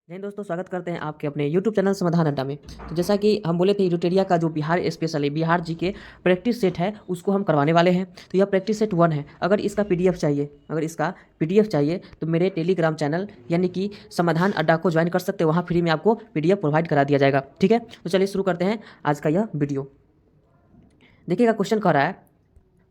जय हिंद दोस्तों, स्वागत करते हैं आपके अपने YouTube चैनल समाधान अड्डा में। तो जैसा कि हम बोले थे, यूटेरिया का जो बिहार स्पेशल है, बिहार जी के प्रैक्टिस सेट है, उसको हम करवाने वाले हैं। तो यह प्रैक्टिस सेट 1 है। अगर इसका पीडीएफ चाहिए तो मेरे टेलीग्राम चैनल यानी कि समाधान अड्डा को ज्वाइन कर सकते हो। वहाँ फ्री में आपको पीडीएफ प्रोवाइड करा दिया जाएगा। ठीक है, तो चलिए शुरू करते हैं आज का यह वीडियो। देखिएगा, क्वेश्चन कह रहा है,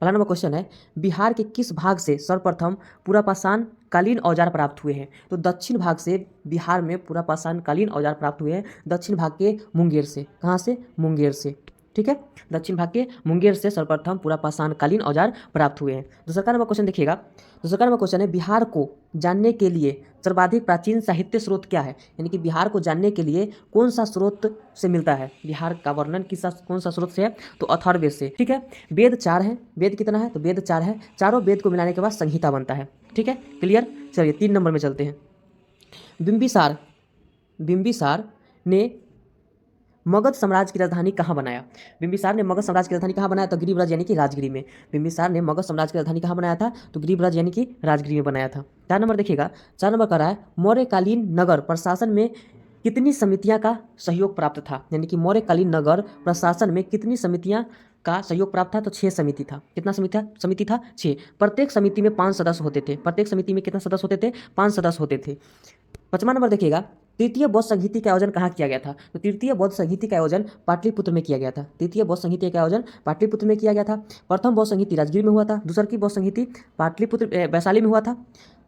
पहला नंबर क्वेश्चन है, बिहार के किस भाग से सर्वप्रथम पुरापाषाण कालीन औजार प्राप्त हुए हैं? तो दक्षिण भाग से बिहार में पुरापाषाण कालीन औजार प्राप्त हुए हैं, दक्षिण भाग के मुंगेर से। कहाँ से? मुंगेर से। ठीक है, दक्षिण भाग के मुंगेर से सर्वप्रथम पुरापाषाण कालीन औजार प्राप्त हुए हैं। दूसरा का नंबर क्वेश्चन देखिएगा, दूसरा का नंबर क्वेश्चन है, बिहार को जानने के लिए सर्वाधिक प्राचीन साहित्य स्रोत क्या है? यानी कि बिहार को जानने के लिए कौन सा स्रोत से मिलता है? बिहार का वर्णन कौन सा स्रोत से है? तो अथर्ववेद से। ठीक है, वेद 4 है। वेद कितना है? तो वेद 4 है। चारों वेद को मिलाने के बाद संहिता बनता है। ठीक है, क्लियर। चलिए 3 नंबर में चलते हैं। बिंबिसार ने मगध साम्राज्य की राजधानी कहाँ बनाया? बिंबिसार ने मगध साम्राज्य की राजधानी कहाँ बनाया? तो गिरिब्रज यानी कि राजगिरी में। बिंबिसार ने मगध साम्राज्य की राजधानी कहाँ बनाया था? तो गिरिब्रज यानी कि राजगिरी में बनाया था। 4 नंबर देखिएगा, 4 नंबर कह रहा है, मौर्यकालीन नगर प्रशासन में कितनी समितियां का सहयोग प्राप्त था? यानी कि मौर्यकालीन नगर प्रशासन में कितनी समितियां का सहयोग प्राप्त था? तो 6 समिति था। कितना समिति था? 6। प्रत्येक समिति में 5 सदस्य होते थे। प्रत्येक समिति में कितना सदस्य होते थे? 5 सदस्य होते थे। 5वां नंबर देखिएगा, तृतीय बौद्ध संहिता का आयोजन कहाँ किया गया था? तो तृतीय बौद्ध संहिता का आयोजन पाटलिपुत्र में किया गया था। तृतीय बौद्ध संहिता का आयोजन पाटलिपुत्र में किया गया था। प्रथम बौद्ध संहिता राजगीर में हुआ था। दूसर की बौद्ध संहिता पाटलिपुत्र वैशाली में हुआ था।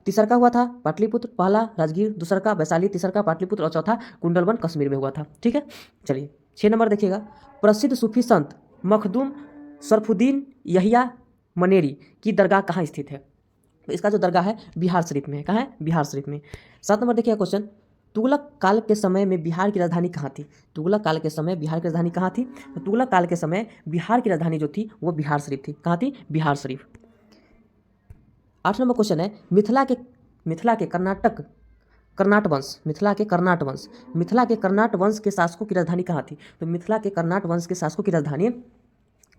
तीसर का हुआ था पाटलिपुत्र, पहला राजगीर, दूसर का वैशाली, तीसर का पाटलिपुत्र और चौथा कुंडलवन कश्मीर में हुआ था। ठीक है, चलिए 6 नंबर देखिएगा, प्रसिद्ध सूफी संत मखदूम शरफुद्दीन यहिया मनेरी की दरगाह कहाँ स्थित है? तो इसका जो दरगाह है बिहार शरीफ में है। कहाँ है? बिहार शरीफ में। 7 नंबर देखिए क्वेश्चन, तुगलक काल के समय में बिहार की राजधानी कहाँ थी? तुगलक काल के समय बिहार की राजधानी कहाँ थी? तो तुगलक काल के समय बिहार की राजधानी जो थी वो बिहार शरीफ थी। कहाँ थी? बिहार शरीफ। 8 नंबर क्वेश्चन है, मिथिला के कर्नाट वंश के शासकों की राजधानी कहाँ थी? तो मिथिला के कर्नाट वंश के शासकों की राजधानी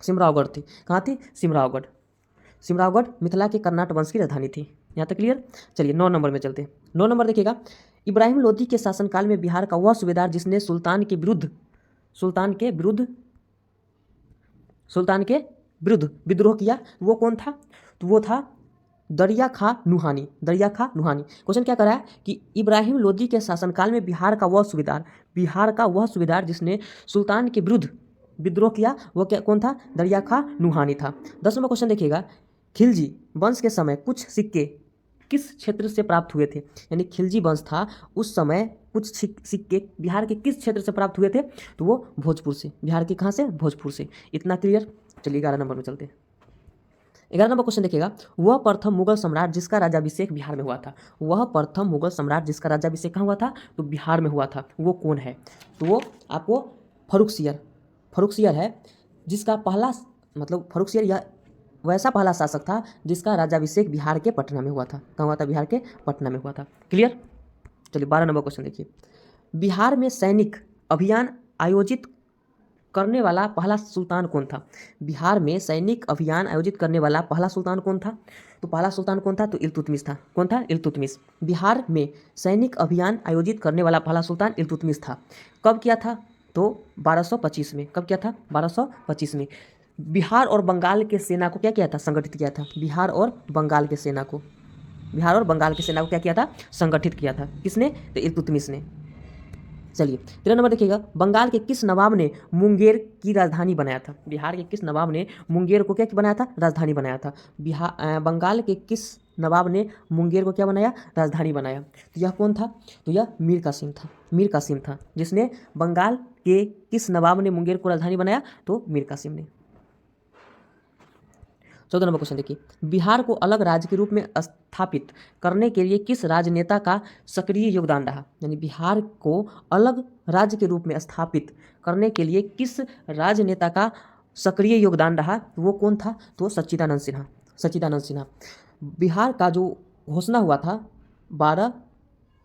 सिमरावगढ़ थी। कहाँ थी? सिमरावगढ़ मिथिला के कर्नाट वंश की राजधानी थी। यहाँ तक क्लियर। चलिए 9 नंबर में चलते हैं। 9 नंबर देखिएगा, इब्राहिम लोदी के शासनकाल में बिहार का वह सूबेदार जिसने सुल्तान के विरुद्ध विद्रोह किया, वो कौन था? तो वो था दरिया खां नुहानी। क्वेश्चन क्या कर रहा है कि इब्राहिम लोदी के शासनकाल में बिहार का वह सूबेदार जिसने सुल्तान के विरुद्ध विद्रोह किया, वो क्या कौन था? दरिया खां नुहानी था। 10 नंबर क्वेश्चन देखिएगा, खिलजी वंश के समय कुछ सिक्के किस क्षेत्र से प्राप्त हुए थे? यानी खिलजी वंश था उस समय, कुछ सिक्के बिहार के किस क्षेत्र से प्राप्त हुए थे? तो वो भोजपुर से। बिहार के कहाँ से? भोजपुर से। इतना क्लियर। चलिए 11 नंबर में चलते हैं। 11 नंबर क्वेश्चन देखिएगा, वह प्रथम मुगल सम्राट जिसका राज्याभिषेक बिहार में हुआ था। कहाँ हुआ था? तो बिहार में हुआ था। वो कौन है? तो वो आपको फर्रुखसियर है, जिसका पहला फर्रुखसियर यह वैसा पहला शासक था जिसका राज्याभिषेक बिहार के पटना में हुआ था। कहाँ हुआ था? बिहार के पटना में हुआ था। क्लियर। चलिए 12 नंबर क्वेश्चन देखिए, बिहार में सैनिक अभियान आयोजित करने वाला पहला सुल्तान कौन था? बिहार में सैनिक अभियान आयोजित करने वाला पहला सुल्तान कौन था? तो पहला सुल्तान कौन था? तो इल्तुतमिश था। कौन था? इल्तुतमिश। बिहार में सैनिक अभियान आयोजित करने वाला पहला सुल्तान इल्तुतमिश था। कब किया था? तो 1225 में। कब किया था? 1225 में। बिहार और बंगाल के सेना को क्या किया था? संगठित किया था। बिहार और बंगाल के सेना को क्या किया था? संगठित किया था। किसने? तो इल्तुतमिश ने। चलिए 13 नंबर देखिएगा, बंगाल के किस नवाब ने मुंगेर की राजधानी बनाया था? बिहार के किस नवाब ने मुंगेर को क्या बनाया था? राजधानी बनाया था। बंगाल के किस नवाब ने मुंगेर को क्या बनाया? राजधानी बनाया। तो यह कौन था? तो यह मीर कासिम था। जिसने बंगाल के किस नवाब ने मुंगेर को राजधानी बनाया? तो मीर कासिम ने। 14 नंबर क्वेश्चन देखिए, बिहार को अलग राज्य के रूप में स्थापित करने के लिए किस राजनेता का सक्रिय योगदान रहा? यानी बिहार को अलग राज्य के रूप में स्थापित करने के लिए किस राजनेता का सक्रिय योगदान रहा? वो कौन था? तो सच्चिदानंद सिन्हा। बिहार का जो घोषणा हुआ था 12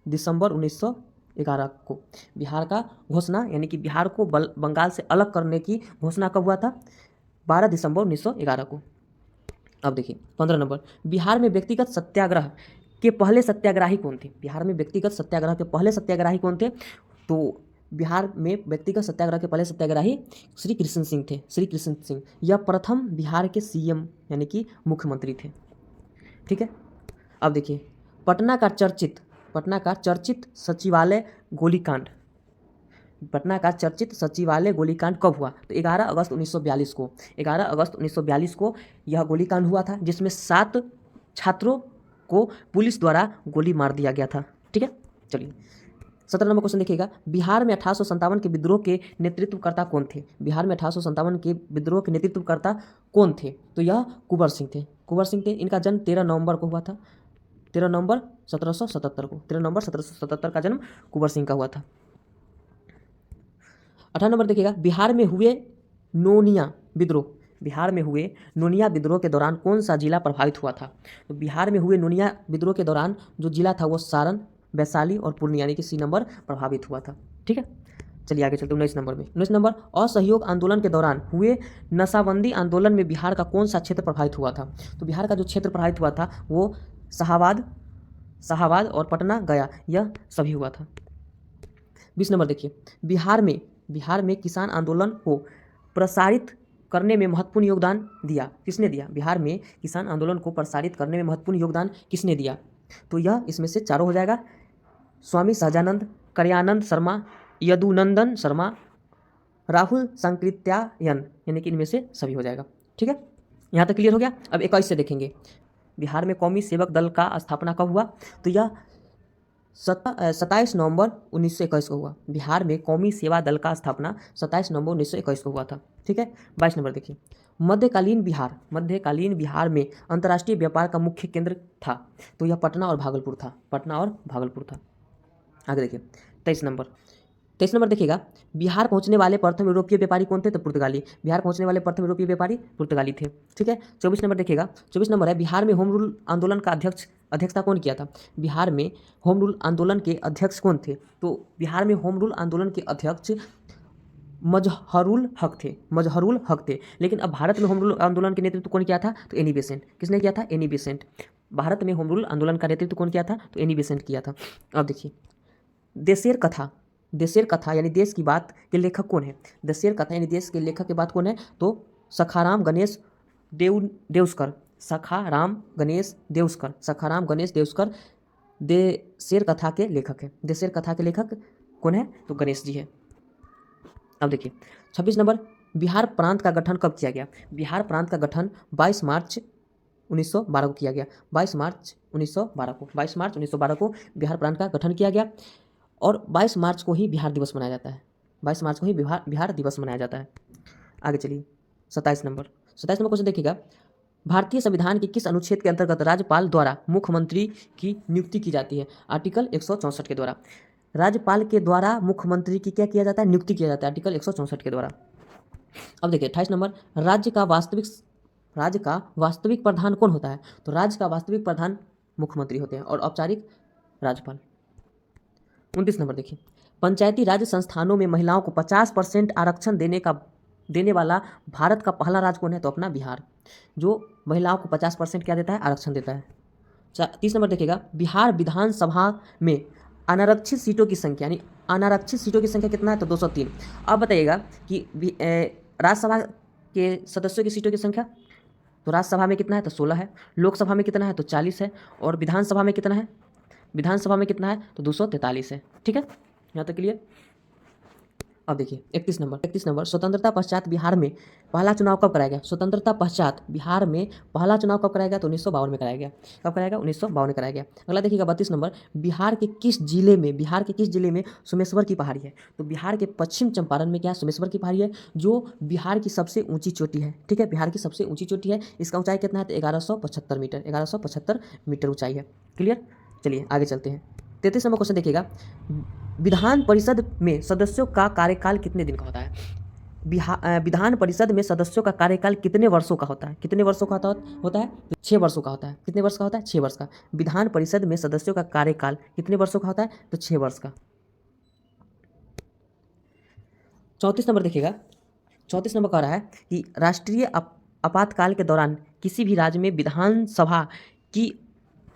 दिसंबर 1911 को, बिहार का घोषणा यानी कि बिहार को बंगाल से अलग करने की घोषणा कब हुआ था? 12 दिसंबर 1911 को। अब देखिए 15 नंबर, बिहार में व्यक्तिगत सत्याग्रह के पहले सत्याग्रही कौन थे? बिहार में व्यक्तिगत सत्याग्रह के पहले सत्याग्रही कौन थे? तो बिहार में व्यक्तिगत सत्याग्रह के पहले सत्याग्रही श्री कृष्ण सिंह थे। श्री कृष्ण सिंह यह प्रथम बिहार के सीएम यानी कि मुख्यमंत्री थे। ठीक है, अब देखिए पटना का चर्चित सचिवालय गोलीकांड, पटना का चर्चित सचिवालय गोलीकांड कब हुआ? तो 11 अगस्त 1942 को, 11 अगस्त 1942 को यह गोलीकांड हुआ था, जिसमें 7 छात्रों को पुलिस द्वारा गोली मार दिया गया था। ठीक है, चलिए 17 नंबर क्वेश्चन देखिएगा, बिहार में 1857 के विद्रोह के नेतृत्वकर्ता कौन थे? बिहार में 1857 के विद्रोह के नेतृत्वकर्ता कौन थे? तो यह कुंवर सिंह थे। कुंवर सिंह थे। इनका जन्म 13 नवंबर को हुआ था, 13 नवंबर 1777 को, 13 नवंबर 1777 का जन्म कुंवर सिंह का हुआ था। 18 नंबर देखिएगा, बिहार में हुए नोनिया विद्रोह, बिहार में हुए नोनिया विद्रोह के दौरान कौन सा जिला प्रभावित हुआ था? तो बिहार में हुए नोनिया विद्रोह के दौरान जो जिला था वो सारण, वैशाली और पूर्णिया यानी कि सी नंबर प्रभावित हुआ था। ठीक है, चलिए आगे चलते हैं 19 नंबर में। 19 नंबर, असहयोग आंदोलन के दौरान हुए नशाबंदी आंदोलन में बिहार का कौन सा क्षेत्र प्रभावित हुआ था? तो बिहार का जो क्षेत्र प्रभावित हुआ था वो शाहाबाद और पटना, गया, यह सभी हुआ था। 20 नंबर देखिए, बिहार में किसान आंदोलन को प्रसारित करने में महत्वपूर्ण योगदान दिया, किसने दिया? बिहार में किसान आंदोलन को प्रसारित करने में महत्वपूर्ण योगदान किसने दिया? तो यह इसमें से चारों हो जाएगा, स्वामी सहजानंद, करयानंद शर्मा, यदुनंदन शर्मा, राहुल सांकृत्यायन, यानी कि इनमें से सभी हो जाएगा। ठीक है, यहाँ तक क्लियर हो गया। अब 21 से देखेंगे, बिहार में कौमी सेवक दल का स्थापना कब हुआ? तो यह 27 नवंबर 1921 को हुआ। बिहार में कौमी सेवा दल का स्थापना 27 नवंबर 1921 को हुआ था। ठीक है, 22 नंबर देखिए, मध्यकालीन बिहार में अंतर्राष्ट्रीय व्यापार का मुख्य केंद्र था, तो यह पटना और भागलपुर था। आगे देखिए 23 नंबर देखिएगा, बिहार पहुंचने वाले प्रथम यूरोपीय व्यापारी कौन थे? तो पुर्तगाली, बिहार पहुंचने वाले प्रथम यूरोपीय व्यापारी पुर्तगाली थे। ठीक है, 24 नंबर देखिएगा, 24 नंबर है, बिहार में होम रूल आंदोलन का अध्यक्षता कौन किया था? बिहार में होम रूल आंदोलन के अध्यक्ष कौन थे? तो बिहार में होम रूल आंदोलन के अध्यक्ष मजहरुल हक थे। लेकिन अब भारत में होम रूल आंदोलन के नेतृत्व कौन किया था? तो एनी बेसेंट। किसने किया था? Annie Besant. भारत में होम रूल आंदोलन का नेतृत्व कौन किया था? तो एनी बेसेंट किया था। अब देखिए देशेर कथा यानी देश की बात के लेखक कौन है? देशेर कथा यानी देश के लेखक के बात कौन है? तो सखाराम गणेश देउस्कर देशेर कथा के लेखक है। देशेर कथा के लेखक कौन है? तो गणेश जी है। अब देखिए 26 नंबर, बिहार प्रांत का गठन कब किया गया? बिहार प्रांत का गठन 22 मार्च 1912 को किया गया। 22 मार्च 1912 को बिहार प्रांत का गठन किया गया, और 22 मार्च को ही बिहार दिवस मनाया जाता है। 22 मार्च को ही बिहार दिवस मनाया जाता है। आगे चलिए 27 नंबर क्वेश्चन देखिएगा, भारतीय संविधान के किस अनुच्छेद के अंतर्गत राज्यपाल द्वारा मुख्यमंत्री की नियुक्ति की जाती है? आर्टिकल 164 के द्वारा राज्यपाल के द्वारा मुख्यमंत्री की क्या किया जाता है? नियुक्ति किया जाता है, आर्टिकल 164 के द्वारा। अब देखिए 28 नंबर, राज्य का वास्तविक प्रधान कौन होता है? तो राज्य का वास्तविक प्रधान मुख्यमंत्री होते हैं और औपचारिक राज्यपाल। 29 नंबर देखिए, पंचायती राज संस्थानों में महिलाओं को 50% आरक्षण देने वाला भारत का पहला राज्य कौन है? तो अपना बिहार, जो महिलाओं को 50% क्या देता है? आरक्षण देता है। 30 नंबर देखिएगा, बिहार विधानसभा में अनारक्षित सीटों की संख्या कितना है? तो 203। अब बताइएगा कि राज्यसभा के सदस्यों की सीटों की संख्या, तो राज्यसभा में कितना है? तो 16 है। लोकसभा में कितना है? तो 40 है। और विधानसभा में कितना है? तो 243 है। ठीक है, यहाँ तक क्लियर। अब देखिए 31 नंबर, स्वतंत्रता पश्चात बिहार में पहला चुनाव कब कराया गया? स्वतंत्रता पश्चात बिहार में पहला चुनाव कब कराया गया? तो 1952 में कराया गया। कब कराया गया? 1952 में कराया गया। अगला देखिएगा 32 नंबर, बिहार के किस जिले में सोमेश्वर की पहाड़ी है? तो बिहार के पश्चिम चंपारण में क्या सोमेश्वर की पहाड़ी है, जो बिहार की सबसे ऊंची चोटी है। ठीक है, बिहार की सबसे ऊंची चोटी है। इसका ऊंचाई कितना है? तो 1175 मीटर ऊंचाई है। क्लियर, चलिए आगे चलते हैं। 33 नंबर क्वेश्चन देखिएगा, विधान परिषद में सदस्यों का कार्यकाल कितने दिन का होता है? विधान परिषद में सदस्यों का कार्यकाल कितने वर्षों का होता है? होता है? तो 6 वर्षों का होता है। कितने वर्ष का होता है? 6 वर्ष का। विधान परिषद में सदस्यों का कार्यकाल कितने वर्षों का होता है? तो 6 वर्ष का। 34 नंबर देखिएगा, 34 नंबर कह रहा है कि राष्ट्रीय आपातकाल के दौरान किसी भी राज्य में विधानसभा की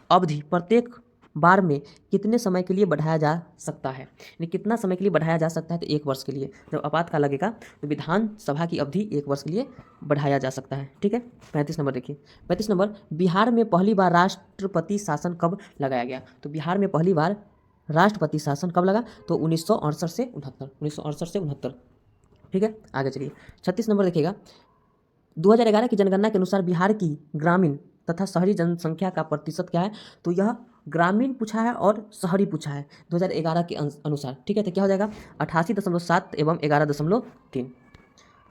अवधि प्रत्येक बार में कितने समय के लिए बढ़ाया जा सकता है, यानी कितना समय के लिए बढ़ाया जा सकता है, तो 1 वर्ष के लिए। जब आपातकाल लगेगा तो विधानसभा की अवधि 1 वर्ष के लिए बढ़ाया जा सकता है। ठीक है। 35 नंबर देखिए, 35 नंबर, बिहार में पहली बार राष्ट्रपति शासन कब लगाया गया? तो बिहार में पहली बार राष्ट्रपति शासन कब लगा? तो 1968 से 69, 1968 से 69। ठीक है, आगे चलिए। 36 नंबर देखिएगा, 2011 की जनगणना के अनुसार बिहार की ग्रामीण तथा शहरी जनसंख्या का प्रतिशत क्या है? तो यह ग्रामीण पूछा है और शहरी पूछा है 2011 के अनुसार। ठीक है, तो क्या हो जाएगा? 88.7 एवं 11.3।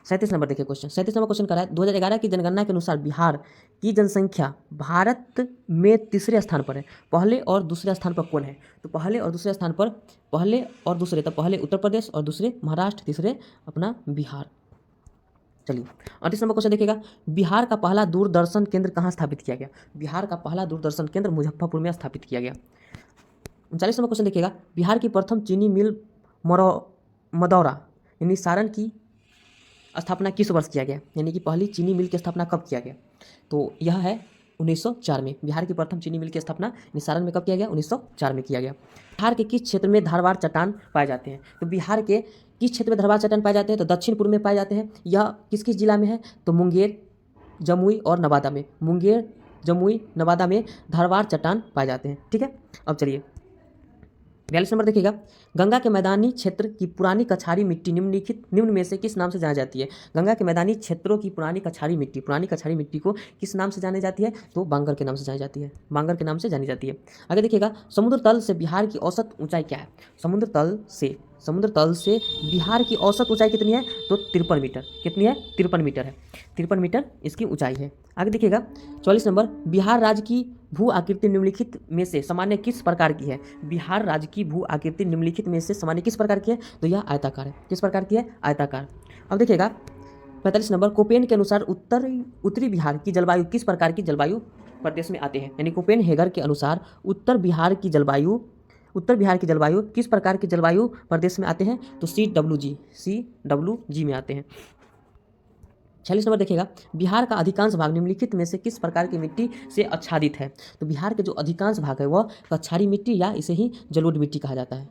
37 नंबर देखिए क्वेश्चन, 37 नंबर क्वेश्चन कर रहा है, 2011 की जनगणना के अनुसार बिहार की जनसंख्या भारत में तीसरे स्थान पर है, पहले और दूसरे स्थान पर कौन है? तो पहले और दूसरे स्थान पर, पहले और दूसरे, तो पहले उत्तर प्रदेश और दूसरे महाराष्ट्र, तीसरे अपना बिहार। चलिए 38 नंबर क्वेश्चन देखिएगा, बिहार का पहला दूरदर्शन केंद्र कहाँ स्थापित किया गया? बिहार का पहला दूरदर्शन केंद्र मुजफ्फरपुर में स्थापित किया गया। 39 नंबर क्वेश्चन देखिएगा, बिहार की प्रथम चीनी मिल मदौरा यानी सारण की स्थापना किस वर्ष किया गया? यानी कि पहली चीनी मिल की स्थापना कब किया गया? तो यह है 1904 में। बिहार की प्रथम चीनी मिल की स्थापना सारण में कब किया गया? 1904 में किया गया। बिहार के किस क्षेत्र में धारवाड़ चट्टान पाए जाते हैं? तो बिहार के किस क्षेत्र में धारवाड़ चट्टान पाए जाते हैं? तो दक्षिण पूर्व में पाए जाते हैं। यह किस किस जिला में है? तो मुंगेर, जमुई और नवादा में। मुंगेर, जमुई, नवादा में धारवाड़ चट्टान पाए जाते हैं। ठीक है, अब चलिए 42 नंबर देखिएगा, गंगा के मैदानी क्षेत्र की पुरानी कछारी मिट्टी निम्न में से किस नाम से जानी जाती है? गंगा के मैदानी क्षेत्रों की पुरानी कछारी मिट्टी को किस नाम से जानी जाती है? तो बांगर के नाम से जानी जाती है, बांगर के नाम से जानी जाती है। आगे देखिएगा, समुद्र तल से बिहार की औसत ऊंचाई क्या है? समुद्र तल से बिहार की औसत ऊंचाई कितनी है? तो 53 मीटर। कितनी है? 53 मीटर है, 53 मीटर इसकी ऊंचाई है। आगे देखिएगा 44 नंबर, बिहार राज्य की भू आकृति निम्नलिखित में से सामान्य किस प्रकार की है? बिहार राज्य की भू आकृति निम्नलिखित में से सामान्य किस प्रकार की है? तो यह आयताकार है। किस प्रकार की है? आयताकार। अब देखिएगा 45 नंबर, कोपेन के अनुसार उत्तरी बिहार की जलवायु किस प्रकार की जलवायु प्रदेश में आते हैं? यानी कोपेनहेगर के अनुसार उत्तर बिहार की जलवायु किस प्रकार की जलवायु प्रदेश में आते हैं? तो CWG में आते हैं। 46 नंबर देखिएगा, बिहार का अधिकांश भाग निम्नलिखित में से किस प्रकार की मिट्टी से आच्छादित है? तो बिहार के जो अधिकांश भाग है वह कछारी मिट्टी या इसे ही जलोढ़ मिट्टी कहा जाता है।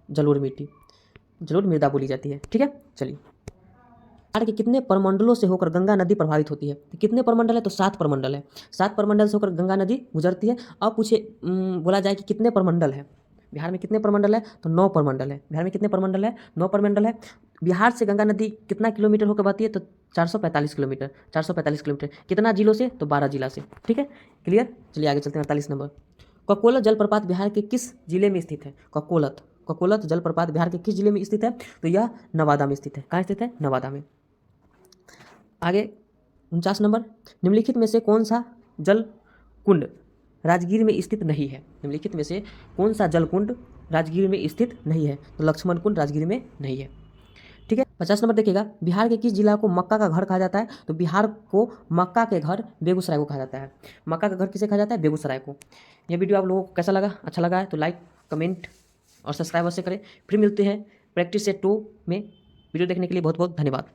जलोढ़ मृदा बोली जाती है। ठीक है, चलिए बिहार के कितने प्रमंडलों से होकर गंगा नदी प्रभावित होती है? तो कितने प्रमंडल है? तो 7 प्रमंडल है। 7 प्रमंडल से होकर गंगा नदी गुजरती है। अब बोला जाए कि कितने प्रमंडल है बिहार में? कितने प्रमंडल है? तो 9 प्रमंडल है। बिहार में कितने प्रमंडल है? 9 प्रमंडल है। बिहार से गंगा नदी कितना किलोमीटर होकर बहती है? तो 445 किलोमीटर। 445 किलोमीटर। कितना जिलों से? तो 12 जिला से। ठीक है, क्लियर। चलिए आगे चलते हैं 48 नंबर, ककोलत जलप्रपात बिहार के किस जिले में स्थित है? ककोलत जलप्रपात बिहार के किस जिले में स्थित है? तो यह नवादा में स्थित है। कहाँ स्थित है? नवादा में। आगे 49 नंबर, निम्नलिखित में से कौन सा जल कुंड राजगीर में स्थित नहीं है? निम्नलिखित में से कौन सा जल कुंड राजगीर में स्थित नहीं है? तो लक्ष्मण कुंड राजगीर में नहीं है। ठीक है, 50 नंबर देखिएगा, बिहार के किस जिला को मक्का का घर कहा जाता है? तो बिहार को मक्का के घर बेगूसराय को कहा जाता है। मक्का का घर किसे कहा जाता है? बेगूसराय को। यह वीडियो आप लोगों को कैसा लगा? अच्छा लगा है तो लाइक, कमेंट और सब्सक्राइब अवश्य करें। फिर मिलते हैं प्रैक्टिस सेट 2 में। वीडियो देखने के लिए बहुत बहुत धन्यवाद।